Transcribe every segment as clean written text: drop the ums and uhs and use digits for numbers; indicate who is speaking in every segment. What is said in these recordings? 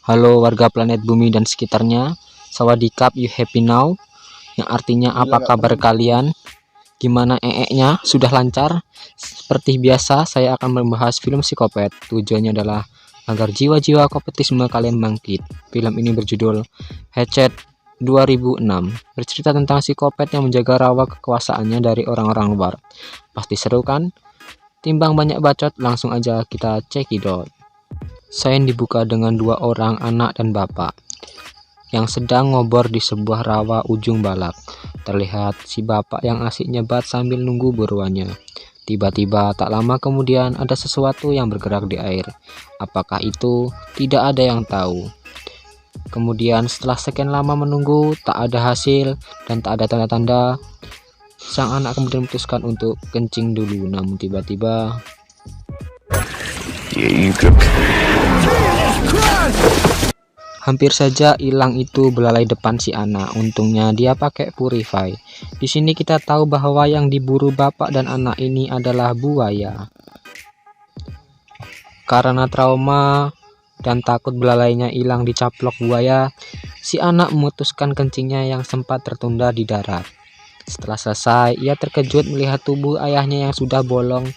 Speaker 1: Halo warga planet bumi dan sekitarnya. Sawadikap, you happy now? Yang artinya apa kabar kalian? Gimana nya? Sudah lancar? Seperti biasa, saya akan membahas film Psikopat. Tujuannya adalah agar jiwa-jiwa kompetisme kalian bangkit. Film ini berjudul Hatchet 2006. Bercerita tentang psikopat yang menjaga rawa kekuasaannya dari orang-orang luar. Pasti seru kan? Timbang banyak bacot, langsung aja kita cekidot. Saya dibuka dengan dua orang anak dan bapak yang sedang ngobor di sebuah rawa ujung balak. Terlihat si bapak yang asik nyebat sambil nunggu buruannya. Tiba-tiba tak lama kemudian ada sesuatu yang bergerak di air. Apakah itu? Tidak ada yang tahu. Kemudian setelah sekian lama menunggu, tak ada hasil dan tak ada tanda-tanda. Sang anak kemudian memutuskan untuk kencing dulu, namun tiba-tiba hampir saja hilang itu belalai depan si anak. Untungnya dia pakai purify. Di sini kita tahu bahwa yang diburu bapak dan anak ini adalah buaya. Karena trauma dan takut belalainya hilang dicaplok buaya, si anak memutuskan kencingnya yang sempat tertunda di darat. Setelah selesai, ia terkejut melihat tubuh ayahnya yang sudah bolong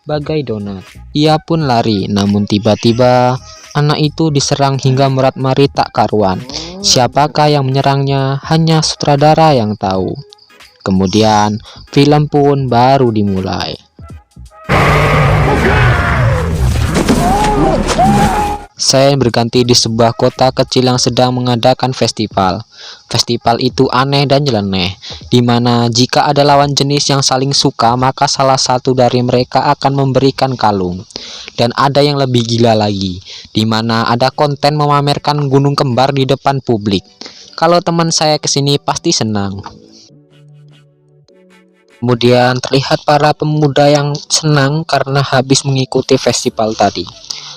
Speaker 1: bagai donat. Ia pun lari, namun tiba-tiba anak itu diserang hingga merat-marit tak karuan. Siapakah yang menyerangnya? Hanya sutradara yang tahu. Kemudian film pun baru dimulai. Saya berganti di sebuah kota kecil yang sedang mengadakan festival. Festival itu aneh dan nyeleneh, di mana jika ada lawan jenis yang saling suka, maka salah satu dari mereka akan memberikan kalung. Dan ada yang lebih gila lagi, di mana ada konten memamerkan gunung kembar di depan publik. Kalau teman saya kesini pasti senang. Kemudian terlihat para pemuda yang senang karena habis mengikuti festival tadi.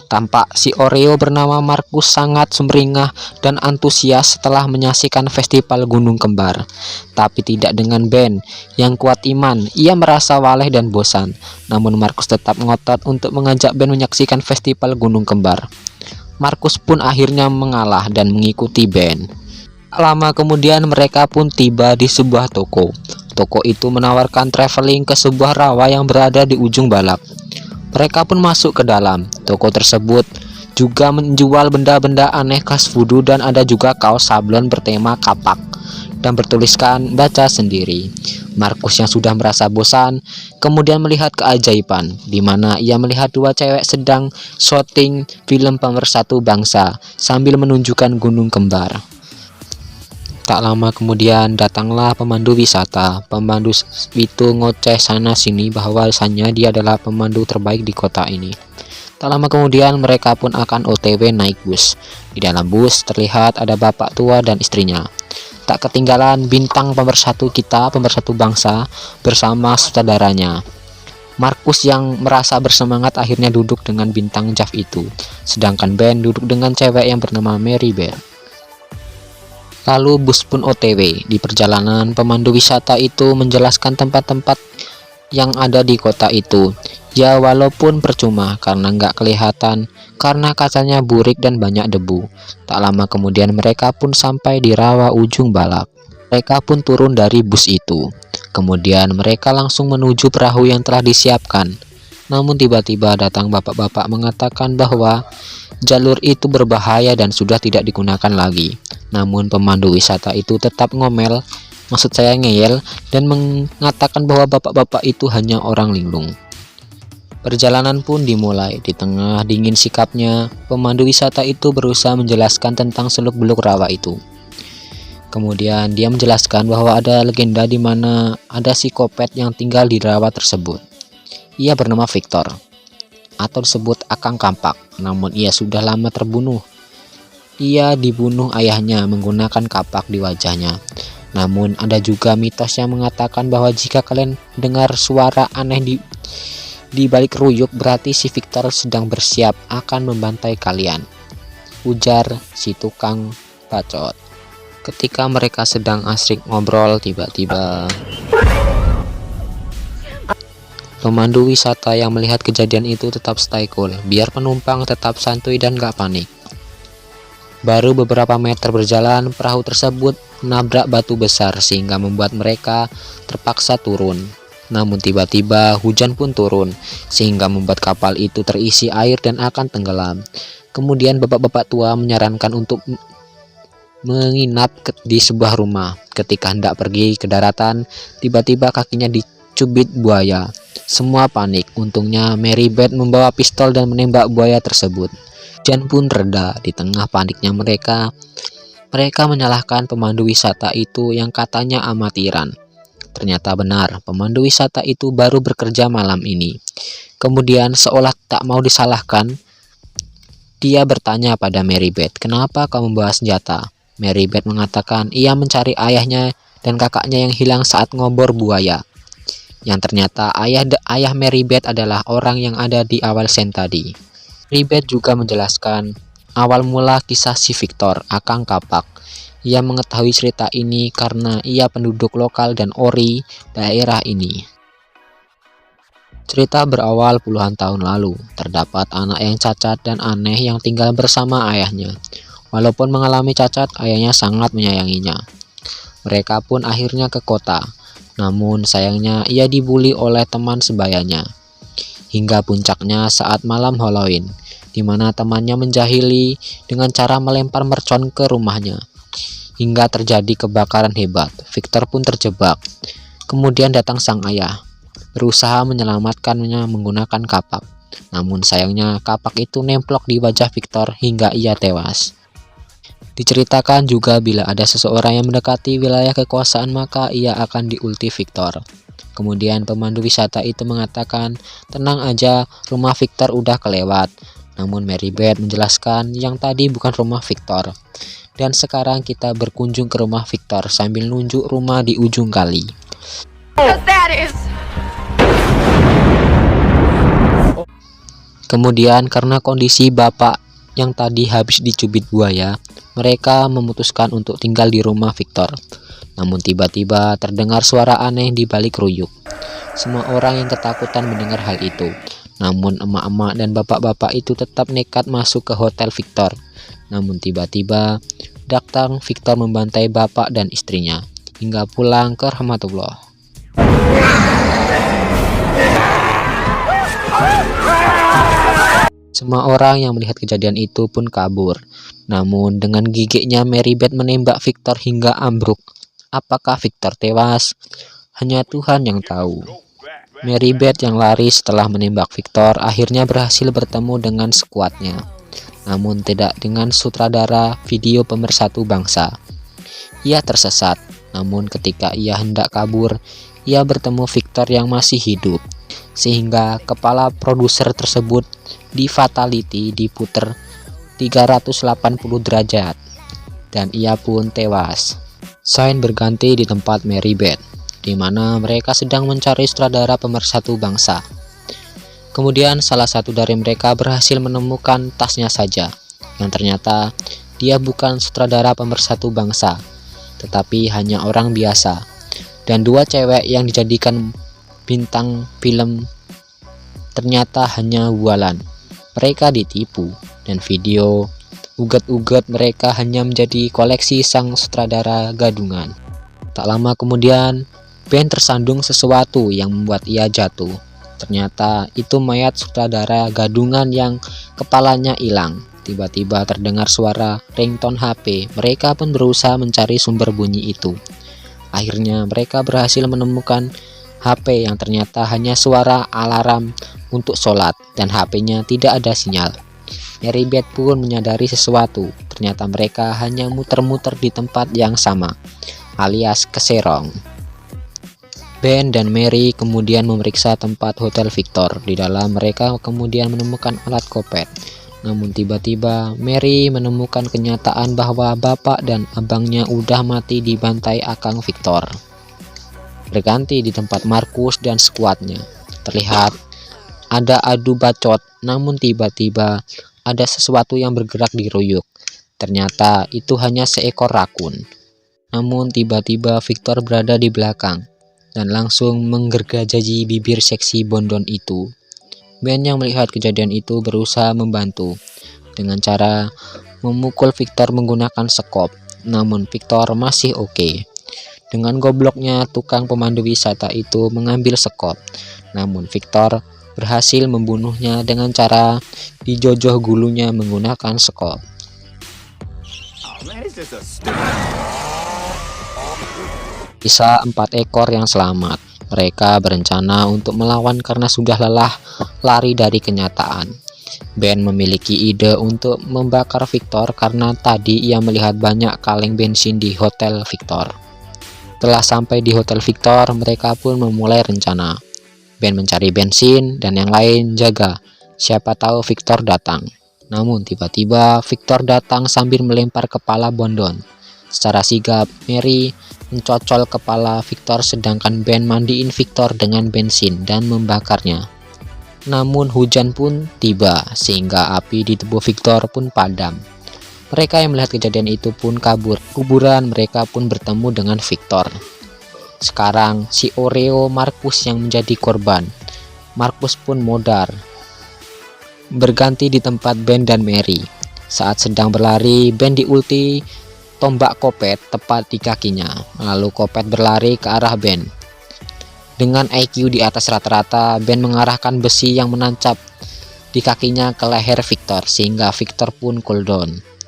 Speaker 1: Tampak si Oreo bernama Markus sangat sumringah dan antusias setelah menyaksikan festival gunung kembar. Tapi tidak dengan Ben yang kuat iman. Ia merasa waleh dan bosan. Namun Markus tetap ngotot untuk mengajak Ben menyaksikan festival gunung kembar. Markus pun akhirnya mengalah dan mengikuti Ben. Lama kemudian mereka pun tiba di sebuah toko. Toko itu menawarkan traveling ke sebuah rawa yang berada di ujung balak. Mereka pun masuk ke dalam. Toko tersebut juga menjual benda-benda aneh khas voodoo dan ada juga kaos sablon bertema kapak dan bertuliskan baca sendiri. Markus yang sudah merasa bosan kemudian melihat keajaiban, di mana ia melihat dua cewek sedang syuting film Pemersatu Bangsa sambil menunjukkan gunung kembar. Tak lama kemudian datanglah pemandu wisata. Pemandu itu ngoceh sana sini bahwasannya dia adalah pemandu terbaik di kota ini. Tak lama kemudian mereka pun akan OTW naik bus. Di dalam bus terlihat ada bapak tua dan istrinya. Tak ketinggalan bintang pemersatu kita, pemersatu bangsa bersama sutradaranya. Markus yang merasa bersemangat akhirnya duduk dengan bintang Jav itu. Sedangkan Ben duduk dengan cewek yang bernama Mary Bear. Lalu bus pun OTW. Di perjalanan, pemandu wisata itu menjelaskan tempat-tempat yang ada di kota itu. Ya walaupun percuma karena nggak kelihatan karena kacanya burik dan banyak debu. Tak lama kemudian mereka pun sampai di rawa ujung balak. Mereka pun turun dari bus itu. Kemudian mereka langsung menuju perahu yang telah disiapkan. Namun tiba-tiba datang bapak-bapak mengatakan bahwa jalur itu berbahaya dan sudah tidak digunakan lagi. Namun pemandu wisata itu tetap ngomel, maksud saya ngeyel, dan mengatakan bahwa bapak-bapak itu hanya orang linglung. Perjalanan pun dimulai. Di tengah dingin sikapnya, pemandu wisata itu berusaha menjelaskan tentang seluk-beluk rawa itu. Kemudian dia menjelaskan bahwa ada legenda di mana ada psikopat yang tinggal di rawa tersebut. Ia bernama Victor, atau disebut Akang Kampak, namun ia sudah lama terbunuh. Ia dibunuh ayahnya menggunakan kapak di wajahnya. Namun ada juga mitos yang mengatakan bahwa jika kalian dengar suara aneh di balik ruyuk, berarti si Victor sedang bersiap akan membantai kalian, ujar si tukang bacot. Ketika mereka sedang asik ngobrol, tiba-tiba pemandu wisata yang melihat kejadian itu tetap stay cool, biar penumpang tetap santuy dan gak panik. Baru beberapa meter berjalan, perahu tersebut menabrak batu besar sehingga membuat mereka terpaksa turun. Namun tiba-tiba hujan pun turun sehingga membuat kapal itu terisi air dan akan tenggelam. Kemudian bapak-bapak tua menyarankan untuk menginap di sebuah rumah. Ketika hendak pergi ke daratan, tiba-tiba kakinya dicubit buaya. Semua panik. Untungnya Mary Beth membawa pistol dan menembak buaya tersebut. Hujan pun reda. Di tengah paniknya mereka menyalahkan pemandu wisata itu yang katanya amatiran. Ternyata benar, pemandu wisata itu baru bekerja malam ini. Kemudian seolah tak mau disalahkan, dia bertanya pada Mary Beth, "Kenapa kamu membawa senjata?" Mary Beth mengatakan ia mencari ayahnya dan kakaknya yang hilang saat ngobor buaya. Yang ternyata ayah Mary Beth adalah orang yang ada di awal scene tadi. Mary Beth juga menjelaskan awal mula kisah si Victor, Akang Kapak. Ia mengetahui cerita ini karena ia penduduk lokal dan ori daerah ini. Cerita berawal puluhan tahun lalu. Terdapat anak yang cacat dan aneh yang tinggal bersama ayahnya. Walaupun mengalami cacat, ayahnya sangat menyayanginya. Mereka pun akhirnya ke kota. Namun sayangnya ia dibully oleh teman sebayanya. Hingga puncaknya saat malam Halloween, di mana temannya menjahili dengan cara melempar mercon ke rumahnya. Hingga terjadi kebakaran hebat. Victor pun terjebak. Kemudian datang sang ayah, berusaha menyelamatkannya menggunakan kapak. Namun sayangnya kapak itu nemplok di wajah Victor hingga ia tewas. Diceritakan juga bila ada seseorang yang mendekati wilayah kekuasaan maka ia akan diulti Victor. Kemudian pemandu wisata itu mengatakan, "Tenang aja, rumah Victor udah kelewat." Namun Mary Beth menjelaskan yang tadi bukan rumah Victor. Dan sekarang kita berkunjung ke rumah Victor sambil nunjuk rumah di ujung kali. Kemudian karena kondisi bapak yang tadi habis dicubit buaya, mereka memutuskan untuk tinggal di rumah Victor. Namun tiba-tiba terdengar suara aneh di balik ruyuk. Semua orang yang ketakutan mendengar hal itu. Namun emak-emak dan bapak-bapak itu tetap nekat masuk ke hotel Victor. Namun tiba-tiba datang Victor membantai bapak dan istrinya hingga pulang ke rahmatullah. Semua orang yang melihat kejadian itu pun kabur. Namun dengan gigiknya Mary Beth menembak Victor hingga ambruk. Apakah Victor tewas? Hanya Tuhan yang tahu. Mary Beth yang lari setelah menembak Victor akhirnya berhasil bertemu dengan skuadnya. Namun tidak dengan sutradara video Pemersatu Bangsa. Ia tersesat. Namun ketika ia hendak kabur, ia bertemu Victor yang masih hidup. Sehingga kepala produser tersebut di fatality diputer 380 derajat dan ia pun tewas. Scene berganti di tempat Mary Beth, di mana mereka sedang mencari sutradara Pemersatu Bangsa. Kemudian salah satu dari mereka berhasil menemukan tasnya saja, yang ternyata dia bukan sutradara Pemersatu Bangsa, tetapi hanya orang biasa. Dan dua cewek yang dijadikan bintang film ternyata hanya bualan. Mereka ditipu, dan video ugat-ugat mereka hanya menjadi koleksi sang sutradara gadungan. Tak lama kemudian, Ben tersandung sesuatu yang membuat ia jatuh. Ternyata itu mayat sutradara gadungan yang kepalanya hilang. Tiba-tiba terdengar suara ringtone HP. Mereka pun berusaha mencari sumber bunyi itu. Akhirnya mereka berhasil menemukan HP yang ternyata hanya suara alarm untuk sholat dan HP-nya tidak ada sinyal. Mary Beth pun menyadari sesuatu. Ternyata mereka hanya muter-muter di tempat yang sama, alias keserong. Ben dan Mary kemudian memeriksa tempat hotel Victor. Di dalam mereka kemudian menemukan alat kopet. Namun tiba-tiba Mary menemukan kenyataan bahwa bapak dan abangnya udah mati dibantai Akang Victor. Berganti di tempat Markus dan skuadnya. Terlihat ada adu bacot, namun tiba-tiba ada sesuatu yang bergerak di ruyuk. Ternyata itu hanya seekor rakun. Namun tiba-tiba Victor berada di belakang dan langsung menggergaji bibir seksi Bondon itu. Ben yang melihat kejadian itu berusaha membantu dengan cara memukul Victor menggunakan sekop. Namun Victor masih oke. Dengan gobloknya tukang pemandu wisata itu mengambil sekop. Namun Victor berhasil membunuhnya dengan cara dijojoh gulunya menggunakan sekop. Sisa 4 ekor yang selamat. Mereka berencana untuk melawan karena sudah lelah lari dari kenyataan. Ben memiliki ide untuk membakar Victor karena tadi ia melihat banyak kaleng bensin di Hotel Victor. Setelah sampai di Hotel Victor, mereka pun memulai rencana. Ben mencari bensin dan yang lain jaga. Siapa tahu Victor datang. Namun tiba-tiba Victor datang sambil melempar kepala Bondon. Secara sigap, Mary mencocol kepala Victor sedangkan Ben mandiin Victor dengan bensin dan membakarnya. Namun hujan pun tiba sehingga api di tubuh Victor pun padam. Mereka yang melihat kejadian itu pun kabur. Kuburan mereka pun bertemu dengan Victor. Sekarang si Oreo Markus yang menjadi korban. Markus pun modar. Berganti di tempat Ben dan Mary. Saat sedang berlari, Ben diulti tombak Kopet tepat di kakinya. Lalu Kopet berlari ke arah Ben. Dengan IQ di atas rata-rata, Ben mengarahkan besi yang menancap di kakinya ke leher Victor sehingga Victor pun cooldown.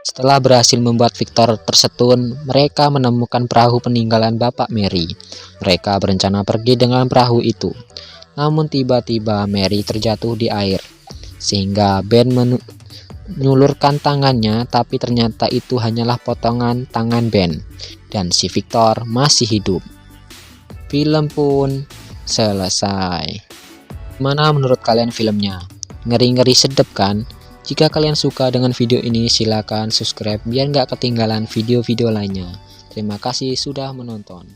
Speaker 1: Setelah berhasil membuat Victor tersetun, mereka menemukan perahu peninggalan Bapak Mary. Mereka berencana pergi dengan perahu itu. Namun tiba-tiba Mary terjatuh di air, sehingga Ben menyulurkan tangannya, tapi ternyata itu hanyalah potongan tangan Ben, dan si Victor masih hidup. Film pun selesai. Gimana menurut kalian filmnya? Ngeri-ngeri sedep kan? Jika kalian suka dengan video ini, silakan subscribe biar nggak ketinggalan video-video lainnya. Terima kasih sudah menonton.